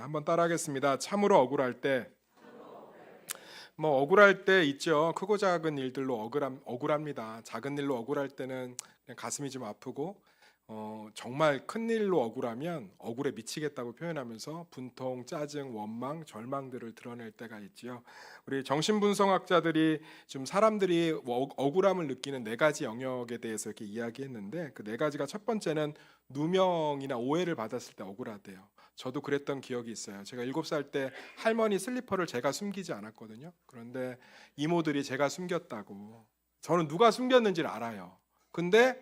한번 따라하겠습니다. 참으로 억울할 때, 억울할 때 있죠. 크고 작은 일들로 억울합니다. 작은 일로 억울할 때는 그냥 가슴이 좀 아프고, 정말 큰 일로 억울하면 억울에 미치겠다고 표현하면서 분통, 짜증, 원망, 절망들을 드러낼 때가 있지요. 우리 정신분석학자들이 좀 사람들이 억울함을 느끼는 네 가지 영역에 대해서 이렇게 이야기했는데, 그 네 가지가 첫 번째는 누명이나 오해를 받았을 때 억울하대요. 저도 그랬던 기억이 있어요. 제가 7살 때 할머니 슬리퍼를 제가 숨기지 않았거든요. 그런데 이모들이 제가 숨겼다고. 저는 누가 숨겼는지를 알아요. 근데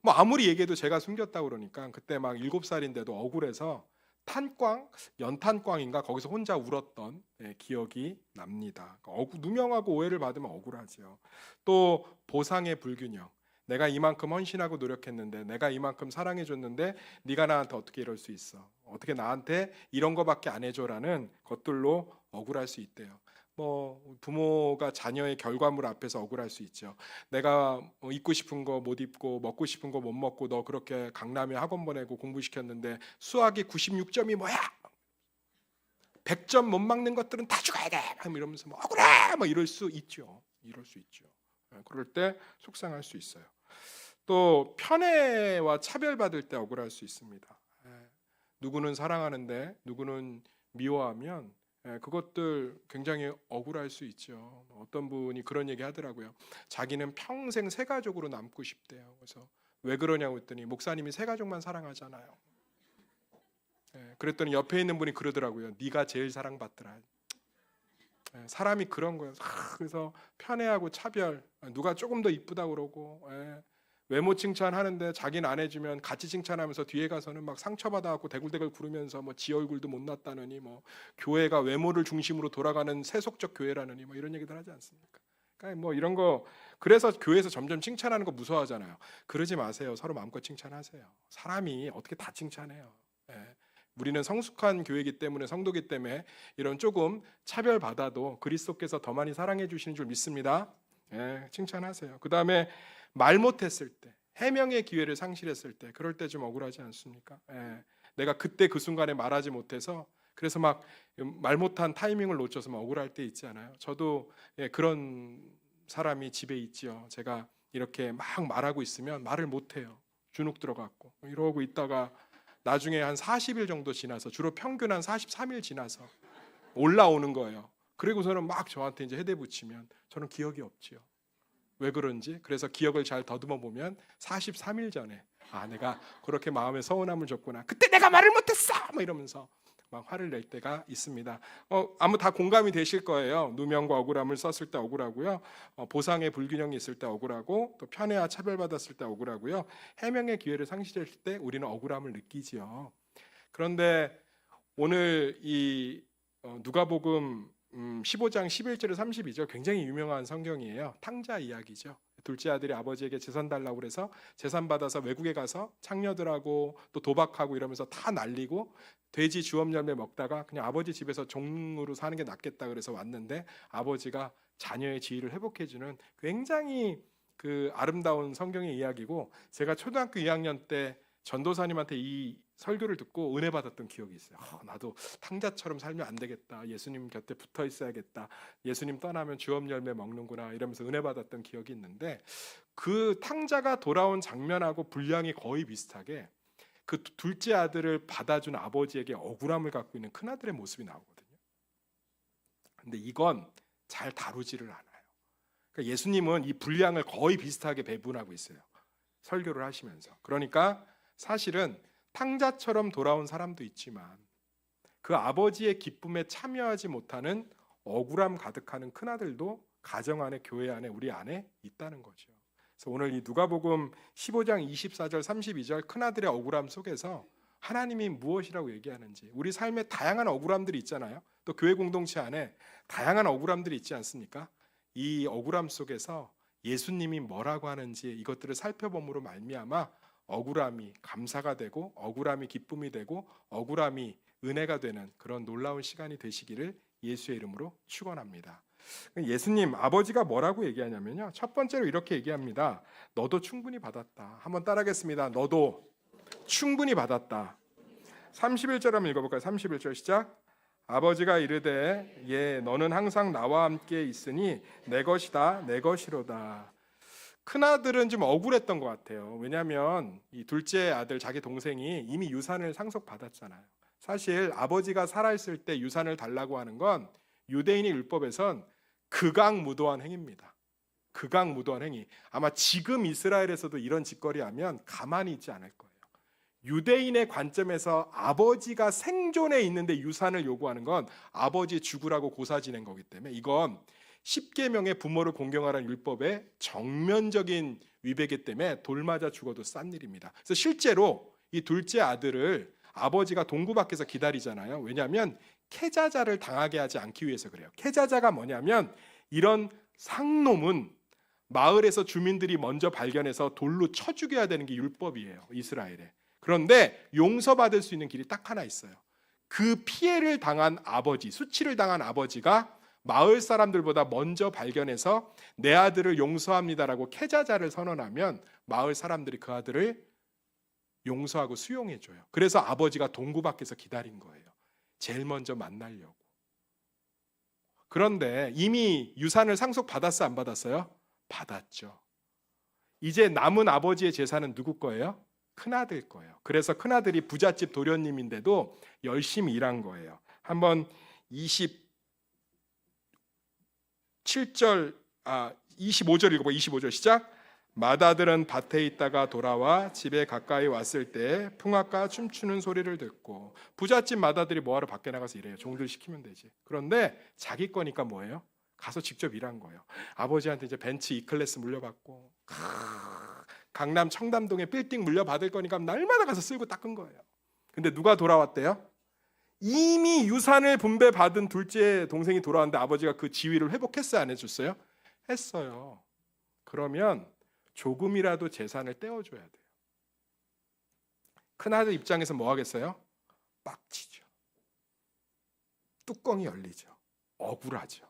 아무리 얘기해도 제가 숨겼다고 그러니까 그때 막 7살인데도 억울해서 탄광, 연탄광인가 거기서 혼자 울었던 기억이 납니다. 누명하고 오해를 받으면 억울하죠. 또 보상의 불균형. 내가 이만큼 헌신하고 노력했는데, 내가 이만큼 사랑해줬는데 네가 나한테 어떻게 이럴 수 있어? 어떻게 나한테 이런 거밖에 안 해줘라는 것들로 억울할 수 있대요. 부모가 자녀의 결과물 앞에서 억울할 수 있죠. 내가 입고 싶은 거 못 입고 먹고 싶은 거 못 먹고 너 그렇게 강남에 학원 보내고 공부시켰는데 수학이 96점이 뭐야? 100점 못 막는 것들은 다 죽어야 돼. 이러면서 억울해. 이럴 수 있죠. 이럴 수 있죠. 그럴 때 속상할 수 있어요. 또 편애와 차별받을 때 억울할 수 있습니다. 누구는 사랑하는데 누구는 미워하면 그것들 굉장히 억울할 수 있죠. 어떤 분이 그런 얘기 하더라고요. 자기는 평생 새 가족으로 남고 싶대요. 그래서 왜 그러냐고 했더니 목사님이 새 가족만 사랑하잖아요. 그랬더니 옆에 있는 분이 그러더라고요. 네가 제일 사랑받더라. 사람이 그런 거예요. 그래서 편애하고 차별, 누가 조금 더 이쁘다고 그러고 외모 칭찬하는데 자기는 안 해주면 같이 칭찬하면서 뒤에 가서는 막 상처받아갖고 대굴대굴 구르면서 지 얼굴도 못났다느니 교회가 외모를 중심으로 돌아가는 세속적 교회라느니 이런 얘기들 하지 않습니까? 그러니까 이런 거, 그래서 교회에서 점점 칭찬하는 거 무서워하잖아요. 그러지 마세요. 서로 마음껏 칭찬하세요. 사람이 어떻게 다 칭찬해요. 우리는 성숙한 교회이기 때문에, 성도기 때문에 이런 조금 차별받아도 그리스도께서 더 많이 사랑해 주시는 줄 믿습니다. 칭찬하세요. 그 다음에 말 못했을 때, 해명의 기회를 상실했을 때, 그럴 때 좀 억울하지 않습니까? 내가 그때 그 순간에 말하지 못해서 그래서 막 말 못한 타이밍을 놓쳐서 막 억울할 때 있지 않아요? 저도 그런 사람이 집에 있지요. 제가 이렇게 막 말하고 있으면 말을 못해요. 주눅 들어갖고 이러고 있다가 나중에 한 40일 정도 지나서, 주로 평균 한 43일 지나서 올라오는 거예요. 그리고서는 막 저한테 이제 헤대 붙이면 저는 기억이 없지요. 왜 그런지. 그래서 기억을 잘 더듬어 보면 43일 전에 내가 그렇게 마음에 서운함을 줬구나. 그때 내가 말을 못했어! 이러면서 막 화를 낼 때가 있습니다. 아무 다 공감이 되실 거예요. 누명과 억울함을 썼을 때 억울하고요. 보상의 불균형이 있을 때 억울하고, 또 편애와 차별받았을 때 억울하고요. 해명의 기회를 상실했을 때 우리는 억울함을 느끼지요. 그런데 오늘 이 누가복음 15장 11절에 32절 굉장히 유명한 성경이에요. 탕자 이야기죠. 둘째 아들이 아버지에게 재산 달라고 그래서 재산 받아서 외국에 가서 창녀들하고 또 도박하고 이러면서 다 날리고 돼지 주업 열매 먹다가 그냥 아버지 집에서 종으로 사는 게 낫겠다 그래서 왔는데, 아버지가 자녀의 지위를 회복해주는 굉장히 그 아름다운 성경의 이야기고, 제가 초등학교 2학년 때 전도사님한테 이 설교를 듣고 은혜 받았던 기억이 있어요. 나도 탕자처럼 살면 안 되겠다. 예수님 곁에 붙어 있어야겠다. 예수님 떠나면 주업 열매 먹는구나 이러면서 은혜 받았던 기억이 있는데, 그 탕자가 돌아온 장면하고 분량이 거의 비슷하게 그 둘째 아들을 받아준 아버지에게 억울함을 갖고 있는 큰아들의 모습이 나오거든요. 근데 이건 잘 다루지를 않아요. 그러니까 예수님은 이 분량을 거의 비슷하게 배분하고 있어요. 설교를 하시면서. 그러니까 사실은 탕자처럼 돌아온 사람도 있지만 그 아버지의 기쁨에 참여하지 못하는 억울함 가득하는 큰아들도 가정 안에, 교회 안에, 우리 안에 있다는 거죠. 그래서 오늘 이 누가복음 15장 24절 32절 큰아들의 억울함 속에서 하나님이 무엇이라고 얘기하는지, 우리 삶에 다양한 억울함들이 있잖아요. 또 교회 공동체 안에 다양한 억울함들이 있지 않습니까? 이 억울함 속에서 예수님이 뭐라고 하는지 이것들을 살펴봄으로 말미암아 억울함이 감사가 되고, 억울함이 기쁨이 되고, 억울함이 은혜가 되는 그런 놀라운 시간이 되시기를 예수의 이름으로 축원합니다. 예수님 아버지가 뭐라고 얘기하냐면요, 첫 번째로 이렇게 얘기합니다. 너도 충분히 받았다. 한번 따라하겠습니다. 너도 충분히 받았다. 31절 한번 읽어볼까요? 31절 시작. 아버지가 이르되 예 너는 항상 나와 함께 있으니 내 것이다 내 것이로다. 큰아들은 좀 억울했던 것 같아요. 왜냐하면 이 둘째 아들 자기 동생이 이미 유산을 상속받았잖아요. 사실 아버지가 살아있을 때 유산을 달라고 하는 건 유대인의 율법에선 극악무도한 행위입니다. 극악무도한 행위. 아마 지금 이스라엘에서도 이런 짓거리하면 가만히 있지 않을 거예요. 유대인의 관점에서 아버지가 생존해 있는데 유산을 요구하는 건 아버지 죽으라고 고사 지낸 거기 때문에 이건 십계명의 부모를 공경하라는 율법의 정면적인 위배이기 때문에 돌 맞아 죽어도 싼 일입니다. 그래서 실제로 이 둘째 아들을 아버지가 동구 밖에서 기다리잖아요. 왜냐하면 캐자자를 당하게 하지 않기 위해서 그래요. 캐자자가 뭐냐면 이런 상놈은 마을에서 주민들이 먼저 발견해서 돌로 쳐 죽여야 되는 게 율법이에요. 이스라엘에. 그런데 용서받을 수 있는 길이 딱 하나 있어요. 그 피해를 당한 아버지, 수치를 당한 아버지가 마을 사람들보다 먼저 발견해서 내 아들을 용서합니다라고 캐자자를 선언하면 마을 사람들이 그 아들을 용서하고 수용해줘요. 그래서 아버지가 동구 밖에서 기다린 거예요. 제일 먼저 만나려고. 그런데 이미 유산을 상속받았어 안 받았어요? 받았죠. 이제 남은 아버지의 재산은 누구 거예요? 큰아들 거예요. 그래서 큰아들이 부잣집 도련님인데도 열심히 일한 거예요. 한번 25절 읽어봐. 25절 시작. 맏아들은 밭에 있다가 돌아와 집에 가까이 왔을 때 풍악과 춤추는 소리를 듣고 부잣집 맏아들이 뭐하러 밖에 나가서 일해요. 종들 시키면 되지. 그런데 자기 거니까 뭐예요? 가서 직접 일한 거예요. 아버지한테 이제 벤츠 E클래스 물려받고 강남 청담동에 빌딩 물려받을 거니까 날마다 가서 쓸고 닦은 거예요. 근데 누가 돌아왔대요? 이미 유산을 분배받은 둘째 동생이 돌아왔는데 아버지가 그 지위를 회복했어요? 안 해줬어요? 했어요. 그러면 조금이라도 재산을 떼어줘야 돼요. 큰아들 입장에서 뭐 하겠어요? 빡치죠. 뚜껑이 열리죠. 억울하죠.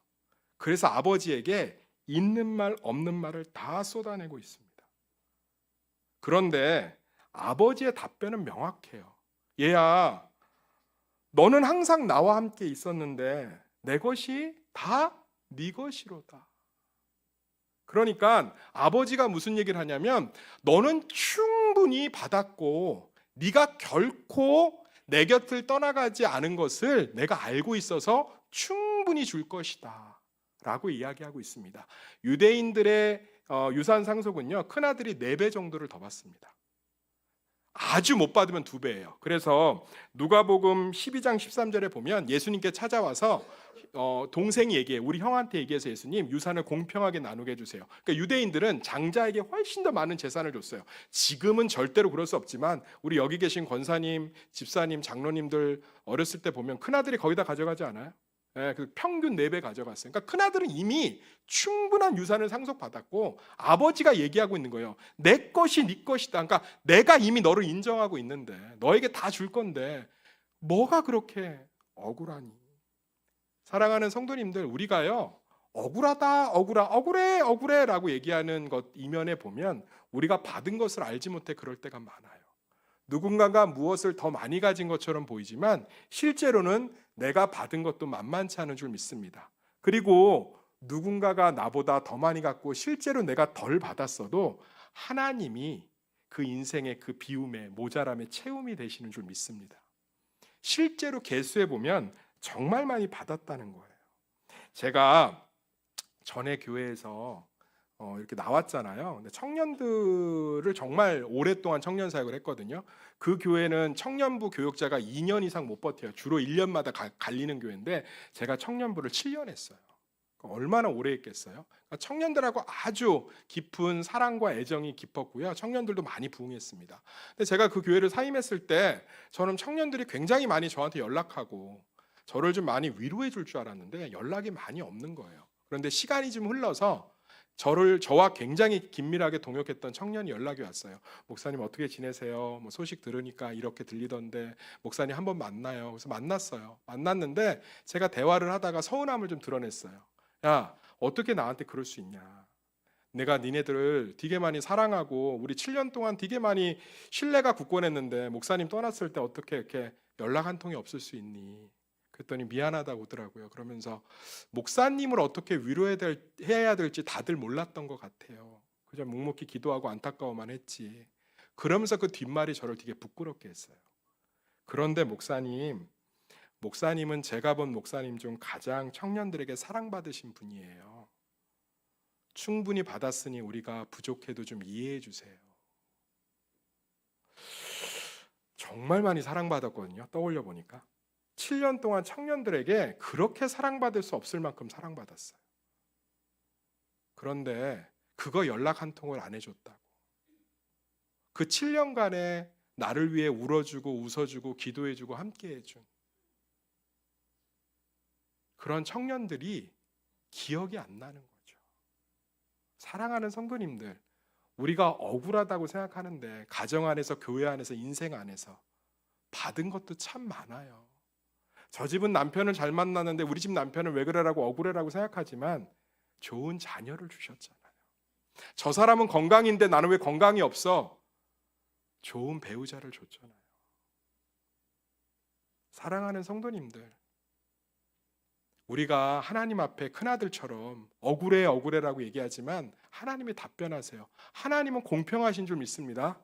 그래서 아버지에게 있는 말 없는 말을 다 쏟아내고 있습니다. 그런데 아버지의 답변은 명확해요. 얘야, 너는 항상 나와 함께 있었는데 내 것이 다 네 것이로다. 그러니까 아버지가 무슨 얘기를 하냐면 너는 충분히 받았고 네가 결코 내 곁을 떠나가지 않은 것을 내가 알고 있어서 충분히 줄 것이다 라고 이야기하고 있습니다. 유대인들의 유산 상속은요, 큰아들이 4배 정도를 더 받습니다. 아주 못 받으면 2배예요. 그래서 누가복음 12장 13절에 보면 예수님께 찾아와서 동생이 얘기해, 우리 형한테 얘기해서 예수님 유산을 공평하게 나누게 해주세요. 그러니까 유대인들은 장자에게 훨씬 더 많은 재산을 줬어요. 지금은 절대로 그럴 수 없지만 우리 여기 계신 권사님, 집사님, 장로님들 어렸을 때 보면 큰아들이 거의 다 가져가지 않아요? 예, 그 평균 4배 가져갔어요. 그러니까 큰아들은 이미 충분한 유산을 상속받았고 아버지가 얘기하고 있는 거예요. 내 것이 네 것이다. 그러니까 내가 이미 너를 인정하고 있는데 너에게 다 줄 건데 뭐가 그렇게 억울하니? 사랑하는 성도님들, 우리가요 억울하다, 억울해 라고 얘기하는 것 이면에 보면 우리가 받은 것을 알지 못해 그럴 때가 많아요. 누군가가 무엇을 더 많이 가진 것처럼 보이지만 실제로는 내가 받은 것도 만만치 않은 줄 믿습니다. 그리고 누군가가 나보다 더 많이 갖고 실제로 내가 덜 받았어도 하나님이 그 인생의 그 비움에 모자람에 채움이 되시는 줄 믿습니다. 실제로 계수해 보면 정말 많이 받았다는 거예요. 제가 전에 교회에서 이렇게 나왔잖아요. 근데 청년들을 정말 오랫동안 청년 사역을 했거든요. 그 교회는 청년부 교육자가 2년 이상 못 버텨요. 주로 1년마다 갈리는 교회인데 제가 청년부를 7년 했어요. 얼마나 오래 했겠어요? 그러니까 청년들하고 아주 깊은 사랑과 애정이 깊었고요. 청년들도 많이 부응했습니다. 근데 제가 그 교회를 사임했을 때 저는 청년들이 굉장히 많이 저한테 연락하고 저를 좀 많이 위로해 줄 줄 알았는데 연락이 많이 없는 거예요. 그런데 시간이 좀 흘러서 저와 굉장히 긴밀하게 동역했던 청년이 연락이 왔어요. 목사님 어떻게 지내세요? 뭐 소식 들으니까 이렇게 들리던데 목사님 한번 만나요. 그래서 만났어요. 만났는데 제가 대화를 하다가 서운함을 좀 드러냈어요. 야, 어떻게 나한테 그럴 수 있냐? 내가 니네들을 되게 많이 사랑하고 우리 7년 동안 되게 많이 신뢰가 굳건했는데 목사님 떠났을 때 어떻게 이렇게 연락 한 통이 없을 수 있니? 그랬더니 미안하다고 오더라고요. 그러면서 목사님을 어떻게 해야 될지 다들 몰랐던 것 같아요. 그저 묵묵히 기도하고 안타까워만 했지. 그러면서 그 뒷말이 저를 되게 부끄럽게 했어요. 그런데 목사님은 제가 본 목사님 중 가장 청년들에게 사랑받으신 분이에요. 충분히 받았으니 우리가 부족해도 좀 이해해 주세요. 정말 많이 사랑받았거든요. 떠올려 보니까 7년 동안 청년들에게 그렇게 사랑받을 수 없을 만큼 사랑받았어요. 그런데 그거 연락 한 통을 안 해줬다고. 그 7년간에 나를 위해 울어주고 웃어주고 기도해주고 함께해준 그런 청년들이 기억이 안 나는 거죠. 사랑하는 성도님들, 우리가 억울하다고 생각하는데 가정 안에서, 교회 안에서, 인생 안에서 받은 것도 참 많아요. 저 집은 남편을 잘 만나는데 우리 집 남편은 왜 그래라고 억울해라고 생각하지만 좋은 자녀를 주셨잖아요. 저 사람은 건강인데 나는 왜 건강이 없어? 좋은 배우자를 줬잖아요. 사랑하는 성도님들, 우리가 하나님 앞에 큰아들처럼 억울해라고 얘기하지만 하나님이 답변하세요. 하나님은 공평하신 줄 믿습니다.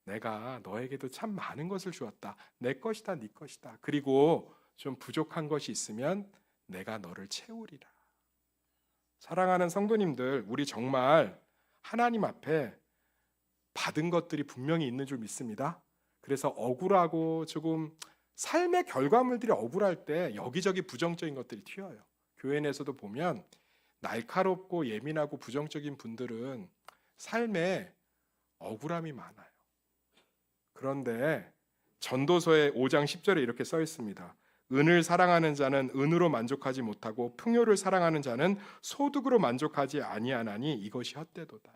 내가 너에게도 참 많은 것을 주었다. 내 것이다, 네 것이다. 그리고 좀 부족한 것이 있으면 내가 너를 채우리라. 사랑하는 성도님들, 우리 정말 하나님 앞에 받은 것들이 분명히 있는 줄 믿습니다. 그래서 억울하고 조금 삶의 결과물들이 억울할 때 여기저기 부정적인 것들이 튀어요. 교회 내에서도 보면 날카롭고 예민하고 부정적인 분들은 삶에 억울함이 많아요. 그런데 전도서의 5장 10절에 이렇게 써 있습니다. 은을 사랑하는 자는 은으로 만족하지 못하고 풍요를 사랑하는 자는 소득으로 만족하지 아니하나니 이것이 헛되도다.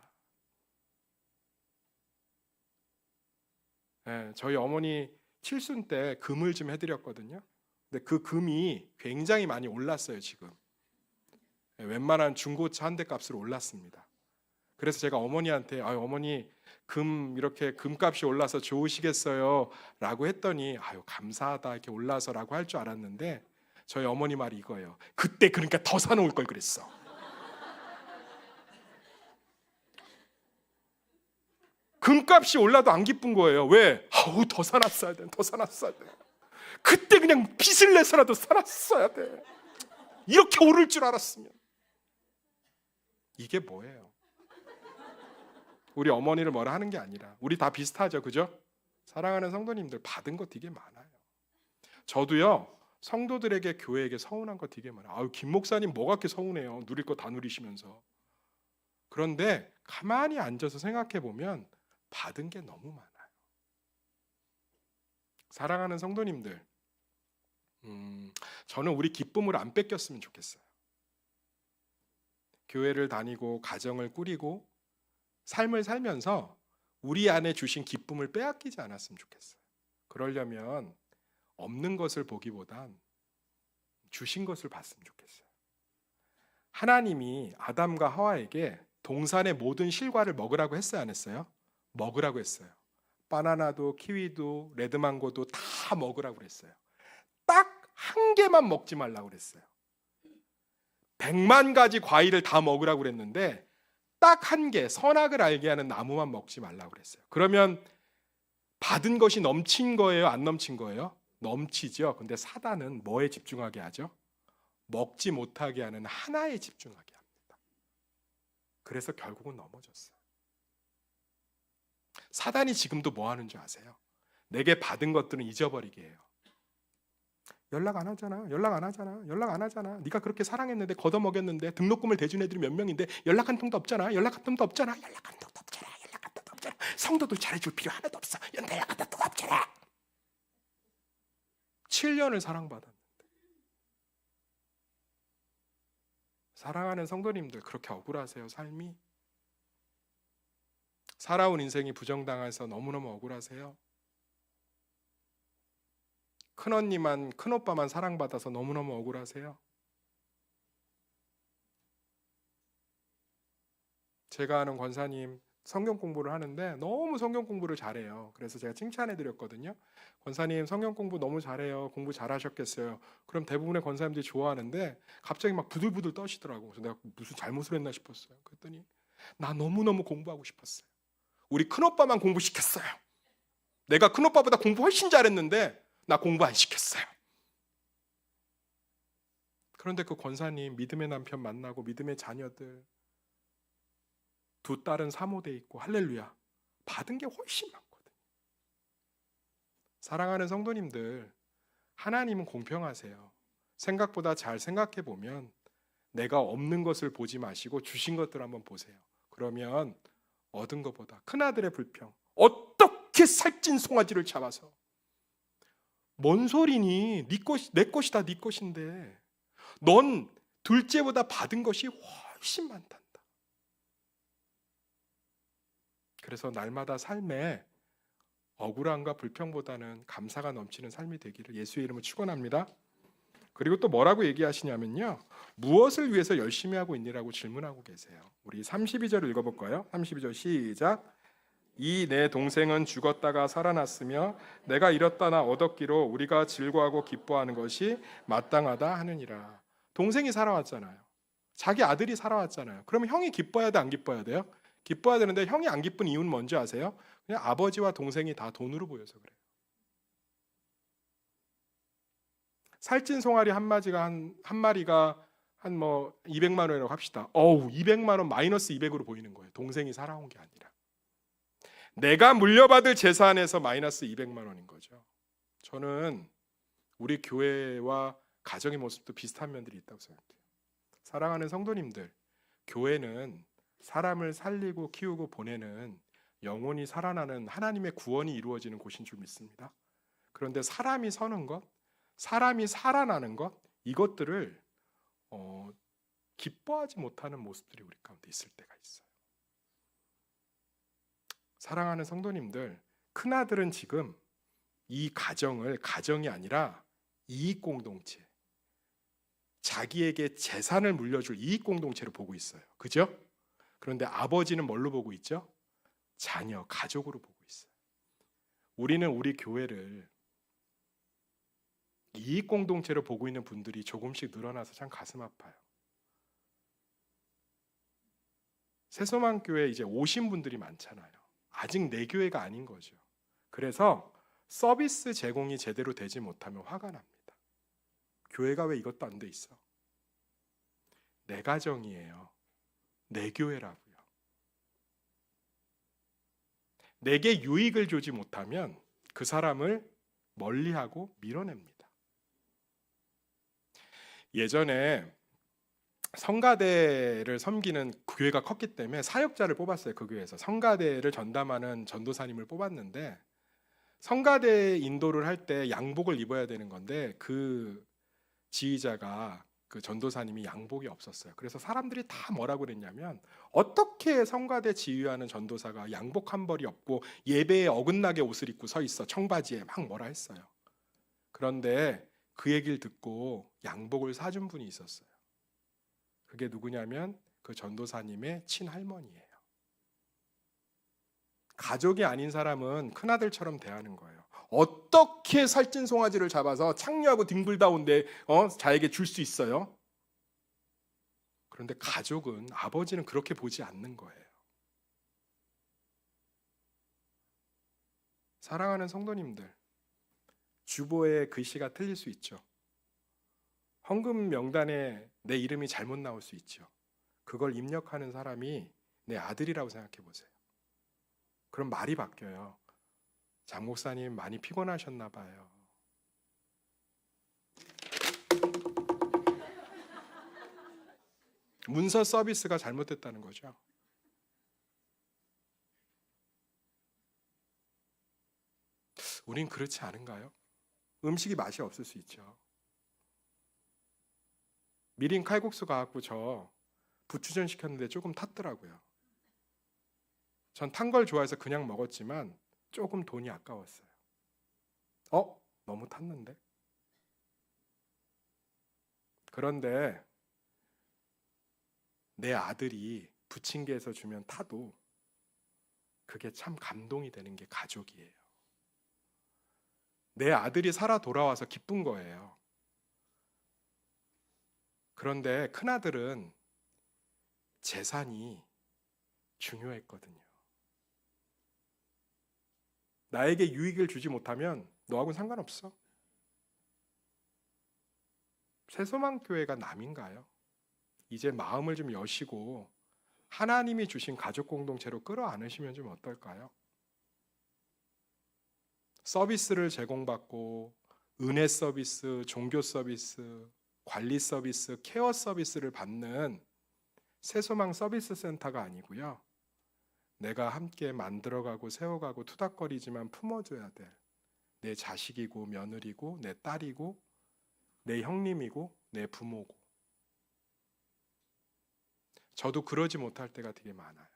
저희 어머니 칠순 때 금을 좀 해드렸거든요. 근데 그 금이 굉장히 많이 올랐어요 지금. 웬만한 중고차 한 대 값으로 올랐습니다. 그래서 제가 어머니한테 어머니 금 이렇게 금값이 올라서 좋으시겠어요? 라고 했더니 감사하다 이렇게 올라서라고 할 줄 알았는데 저희 어머니 말이 이거예요. 그때 그러니까 더 사놓을 걸 그랬어. 금값이 올라도 안 기쁜 거예요. 왜? 더 사놨어야 돼. 더 사놨어야 돼. 그때 그냥 빚을 내서라도 살았어야 돼. 이렇게 오를 줄 알았으면. 이게 뭐예요? 우리 어머니를 뭐라 하는 게 아니라 우리 다 비슷하죠, 그죠? 사랑하는 성도님들 받은 거 되게 많아요. 저도요 성도들에게 교회에게 서운한 거 되게 많아요. 김 목사님 뭐가 그렇게 서운해요? 누릴 거 다 누리시면서. 그런데 가만히 앉아서 생각해 보면 받은 게 너무 많아요. 사랑하는 성도님들, 저는 우리 기쁨을 안 뺏겼으면 좋겠어요. 교회를 다니고 가정을 꾸리고 삶을 살면서 우리 안에 주신 기쁨을 빼앗기지 않았으면 좋겠어요. 그러려면 없는 것을 보기보단 주신 것을 봤으면 좋겠어요. 하나님이 아담과 하와에게 동산의 모든 실과를 먹으라고 했어요, 안 했어요? 먹으라고 했어요. 바나나도 키위도 레드망고도 다 먹으라고 그랬어요. 딱 한 개만 먹지 말라고 그랬어요. 100만 가지 과일을 다 먹으라고 그랬는데 딱 한 개, 선악을 알게 하는 나무만 먹지 말라고 그랬어요. 그러면 받은 것이 넘친 거예요, 안 넘친 거예요? 넘치죠. 근데 사단은 뭐에 집중하게 하죠? 먹지 못하게 하는 하나에 집중하게 합니다. 그래서 결국은 넘어졌어요. 사단이 지금도 뭐 하는 줄 아세요? 내게 받은 것들은 잊어버리게 해요. 연락 안 하잖아. 연락 안 하잖아. 연락 안 하잖아. 네가 그렇게 사랑했는데 걷어먹였는데 등록금을 대준 애들이 몇 명인데 연락 한 통도 없잖아. 연락 한 통도 없잖아. 연락 한 통도 없잖아. 연락 한 통도 없잖아. 성도도 잘해줄 필요 하나도 없어. 연락 한 통도 없잖아. 7년을 사랑받았는데. 사랑하는 성도님들 그렇게 억울하세요, 삶이? 살아온 인생이 부정당해서 너무너무 억울하세요? 큰언니만, 큰오빠만 사랑받아서 너무너무 억울하세요? 제가 아는 권사님 성경 공부를 하는데 너무 성경 공부를 잘해요. 그래서 제가 칭찬해 드렸거든요. 권사님 성경 공부 너무 잘해요. 공부 잘하셨겠어요. 그럼 대부분의 권사님들이 좋아하는데 갑자기 막 부들부들 떠시더라고. 그래서 내가 무슨 잘못을 했나 싶었어요. 그랬더니 나 너무너무 공부하고 싶었어요. 우리 큰오빠만 공부시켰어요. 내가 큰오빠보다 공부 훨씬 잘했는데 나 공부 안 시켰어요. 그런데 그 권사님 믿음의 남편 만나고 믿음의 자녀들 두 딸은 사모돼 있고 할렐루야 받은 게 훨씬 많거든요. 사랑하는 성도님들, 하나님은 공평하세요. 생각보다 잘 생각해 보면 내가 없는 것을 보지 마시고 주신 것들 한번 보세요. 그러면 얻은 것보다 큰아들의 불평, 어떻게 살찐 송아지를 잡아서 뭔 소리니? 내 것이다 네 것인데 넌 둘째보다 받은 것이 훨씬 많단다. 그래서 날마다 삶에 억울함과 불평보다는 감사가 넘치는 삶이 되기를 예수의 이름으로 축원합니다. 그리고 또 뭐라고 얘기하시냐면요. 무엇을 위해서 열심히 하고 있니라고 질문하고 계세요. 우리 32절 읽어볼까요? 32절 시작. 이 내 동생은 죽었다가 살아났으며 내가 잃었다나 얻었기로 우리가 즐거워하고 기뻐하는 것이 마땅하다 하느니라. 동생이 살아왔잖아요. 자기 아들이 살아왔잖아요. 그러면 형이 기뻐해야 돼, 안 기뻐해야 돼요? 기뻐해야 되는데 형이 안 기쁜 이유는 뭔지 아세요? 그냥 아버지와 동생이 다 돈으로 보여서 그래요. 살찐 송아리 한 마리가 한 뭐 200만 원이라고 합시다. 200만 원 마이너스 200으로 보이는 거예요. 동생이 살아온 게 아니라. 내가 물려받을 재산에서 마이너스 200만 원인 거죠. 저는 우리 교회와 가정의 모습도 비슷한 면들이 있다고 생각해요. 사랑하는 성도님들, 교회는 사람을 살리고 키우고 보내는 영혼이 살아나는 하나님의 구원이 이루어지는 곳인 줄 믿습니다. 그런데 사람이 서는 것, 사람이 살아나는 것, 이것들을 기뻐하지 못하는 모습들이 우리 가운데 있을 때가 있어요. 사랑하는 성도님들, 큰아들은 지금 이 가정을 가정이 아니라 이익공동체, 자기에게 재산을 물려줄 이익공동체로 보고 있어요. 그죠? 그런데 아버지는 뭘로 보고 있죠? 자녀, 가족으로 보고 있어요. 우리는 우리 교회를 이익공동체로 보고 있는 분들이 조금씩 늘어나서 참 가슴 아파요. 새소망교회 이제 오신 분들이 많잖아요. 아직 내 교회가 아닌 거죠. 그래서 서비스 제공이 제대로 되지 못하면 화가 납니다. 교회가 왜 이것도 안 돼 있어? 내 가정이에요. 내 교회라고요. 내게 유익을 주지 못하면 그 사람을 멀리하고 밀어냅니다. 예전에 성가대를 섬기는 교회가 컸기 때문에 사역자를 뽑았어요. 그 교회에서 성가대를 전담하는 전도사님을 뽑았는데 성가대 인도를 할 때 양복을 입어야 되는 건데 그 지휘자가 그 전도사님이 양복이 없었어요. 그래서 사람들이 다 뭐라고 그랬냐면 어떻게 성가대 지휘하는 전도사가 양복 한 벌이 없고 예배에 어긋나게 옷을 입고 서 있어 청바지에 막 뭐라 했어요. 그런데 그 얘기를 듣고 양복을 사준 분이 있었어요. 그게 누구냐면 그 전도사님의 친할머니예요. 가족이 아닌 사람은 큰아들처럼 대하는 거예요. 어떻게 살찐 송아지를 잡아서 창녀하고 뒹굴다온데 자에게 줄 수 있어요? 그런데 가족은 아버지는 그렇게 보지 않는 거예요. 사랑하는 성도님들, 주보의 글씨가 틀릴 수 있죠. 헌금 명단에 내 이름이 잘못 나올 수 있죠. 그걸 입력하는 사람이 내 아들이라고 생각해 보세요. 그럼 말이 바뀌어요. 장 목사님 많이 피곤하셨나 봐요. 문서 서비스가 잘못됐다는 거죠. 우린 그렇지 않은가요? 음식이 맛이 없을 수 있죠. 미림 칼국수 갖고 저 부추전 시켰는데 조금 탔더라고요. 전 탄 걸 좋아해서 그냥 먹었지만 조금 돈이 아까웠어요. 너무 탔는데? 그런데 내 아들이 부침개에서 주면 타도 그게 참 감동이 되는 게 가족이에요. 내 아들이 살아 돌아와서 기쁜 거예요. 그런데 큰아들은 재산이 중요했거든요. 나에게 유익을 주지 못하면 너하고는 상관없어. 새소망교회가 남인가요? 이제 마음을 좀 여시고 하나님이 주신 가족 공동체로 끌어안으시면 좀 어떨까요? 서비스를 제공받고 은혜 서비스, 종교 서비스, 관리 서비스, 케어 서비스를 받는 새소망 서비스 센터가 아니고요. 내가 함께 만들어가고 세워가고 투닥거리지만 품어줘야 될 내 자식이고 며느리고 내 딸이고 내 형님이고 내 부모고. 저도 그러지 못할 때가 되게 많아요.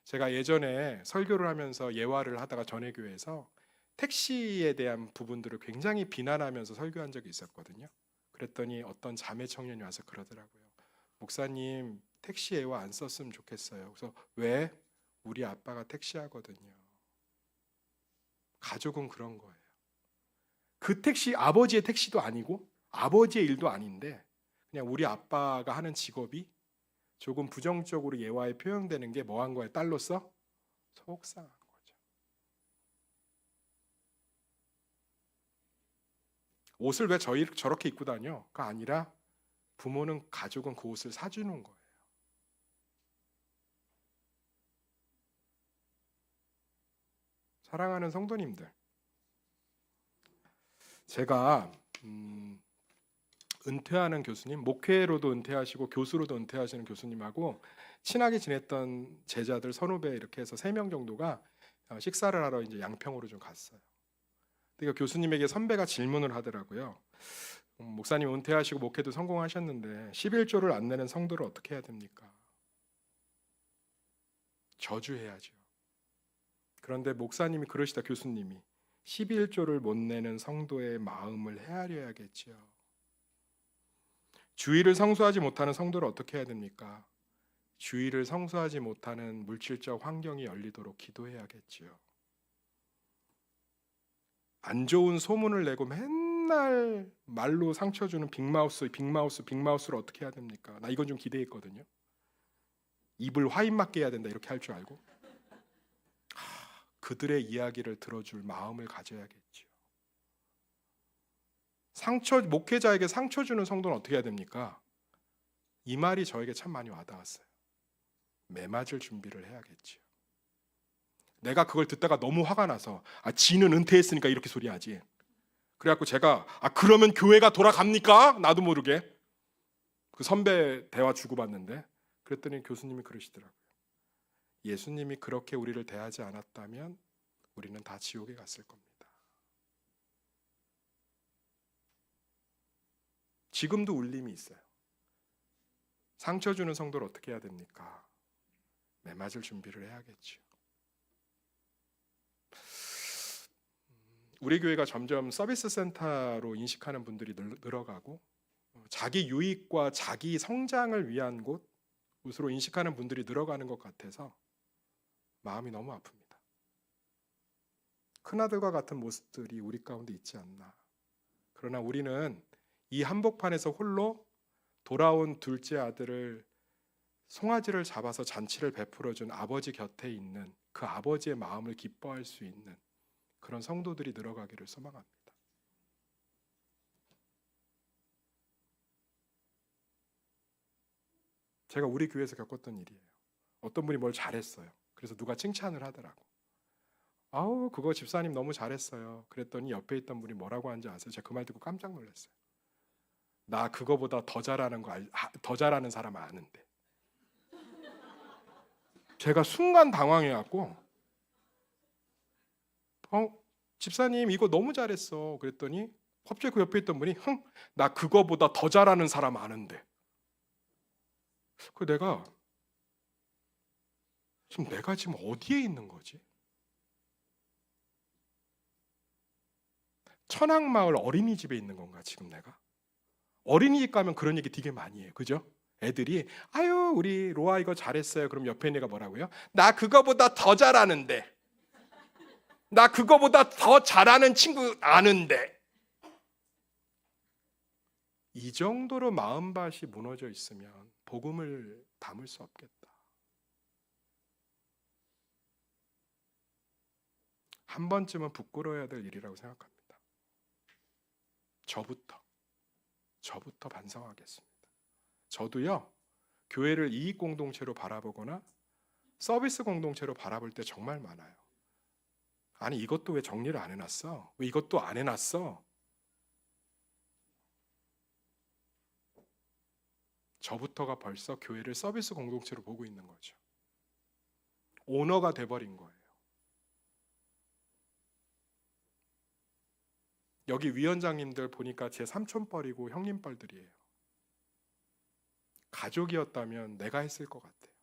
제가 예전에 설교를 하면서 예화를 하다가 전회교회에서 택시에 대한 부분들을 굉장히 비난하면서 설교한 적이 있었거든요. 그랬더니 어떤 자매 청년이 와서 그러더라고요. 목사님, 택시 예화 안 썼으면 좋겠어요. 그래서 왜? 우리 아빠가 택시하거든요. 가족은 그런 거예요. 그 택시 아버지의 택시도 아니고 아버지의 일도 아닌데 그냥 우리 아빠가 하는 직업이 조금 부정적으로 예화에 표현되는 게 뭐한 거예요? 딸로서 속상한 거죠. 옷을 왜 저렇게 입고 다녀? 가 아니라 부모는 가족은 그 옷을 사주는 거예요. 사랑하는 성도님들, 제가 은퇴하는 교수님, 목회로도 은퇴하시고 교수로도 은퇴하시는 교수님하고 친하게 지냈던 제자들 선후배 이렇게 해서 3명 정도가 식사를 하러 이제 양평으로 좀 갔어요. 그러니까 교수님에게 선배가 질문을 하더라고요. 목사님 은퇴하시고 목회도 성공하셨는데 11조를 안 내는 성도를 어떻게 해야 됩니까? 저주해야죠. 그런데 목사님이 그러시다, 교수님이 11조를 못 내는 성도의 마음을 헤아려야겠지요. 주의를 성수하지 못하는 성도를 어떻게 해야 됩니까? 주의를 성수하지 못하는 물질적 환경이 열리도록 기도해야겠지요. 안 좋은 소문을 내고 맨날 말로 상처 주는 빅마우스를 어떻게 해야 됩니까? 나 이건 좀 기대했거든요. 입을 화인 맞게 해야 된다 이렇게 할 줄 알고. 그들의 이야기를 들어줄 마음을 가져야겠죠. 목회자에게 상처 주는 성도는 어떻게 해야 됩니까? 이 말이 저에게 참 많이 와닿았어요. 매맞을 준비를 해야겠죠. 내가 그걸 듣다가 너무 화가 나서 지는 은퇴했으니까 이렇게 소리하지. 그래갖고 제가 그러면 교회가 돌아갑니까? 나도 모르게 그 선배 대화 주고받는데 그랬더니 교수님이 그러시더라고요. 예수님이 그렇게 우리를 대하지 않았다면 우리는 다 지옥에 갔을 겁니다. 지금도 울림이 있어요. 상처 주는 성도를 어떻게 해야 됩니까? 매맞을 준비를 해야겠죠. 우리 교회가 점점 서비스 센터로 인식하는 분들이 늘어가고 자기 유익과 자기 성장을 위한 곳으로 인식하는 분들이 늘어가는 것 같아서 마음이 너무 아픕니다. 큰아들과 같은 모습들이 우리 가운데 있지 않나. 그러나 우리는 이 한복판에서 홀로 돌아온 둘째 아들을 송아지를 잡아서 잔치를 베풀어준 아버지 곁에 있는 그 아버지의 마음을 기뻐할 수 있는 그런 성도들이 늘어가기를 소망합니다. 제가 우리 교회에서 겪었던 일이에요. 어떤 분이 뭘 잘했어요. 그래서 누가 칭찬을 하더라고. 아우 그거 집사님 너무 잘했어요. 그랬더니 옆에 있던 분이 뭐라고 하는지 아세요? 제가 그 말 듣고 깜짝 놀랐어요. 나 그거보다 더 잘하는 사람 아는데. 제가 순간 당황해갖고 집사님 이거 너무 잘했어. 그랬더니 갑자기 그 옆에 있던 분이 나 그거보다 더 잘하는 사람 아는데. 그 내가 지금 어디에 있는 거지? 천황마을 어린이집에 있는 건가 지금 내가? 어린이집 가면 그런 얘기 되게 많이 해요. 그죠? 애들이 아유 우리 로아 이거 잘했어요. 그럼 옆에 있는 애가 뭐라고요? 나 그거보다 더 잘하는데. 나 그거보다 더 잘하는 친구 아는데. 이 정도로 마음밭이 무너져 있으면 복음을 담을 수 없겠다. 한 번쯤은 부끄러워야 될 일이라고 생각합니다. 저부터 반성하겠습니다. 저도요, 교회를 이익 공동체로 바라보거나 서비스 공동체로 바라볼 때 정말 많아요. 아니 이것도 왜 정리를 안 해놨어? 왜 이것도 안 해놨어? 저부터가 벌써 교회를 서비스 공동체로 보고 있는 거죠. 오너가 돼버린 거예요. 여기 위원장님들 보니까 제 삼촌뻘이고 형님뻘들이에요. 가족이었다면 내가 했을 것 같아요.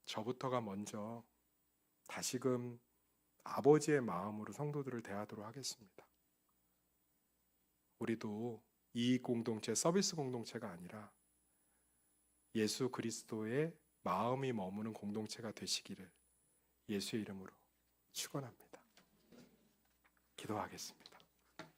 저부터가 먼저 다시금 아버지의 마음으로 성도들을 대하도록 하겠습니다. 우리도 이익 공동체, 서비스 공동체가 아니라 예수 그리스도의 마음이 머무는 공동체가 되시기를 예수의 이름으로 축원합니다. 기도하겠습니다.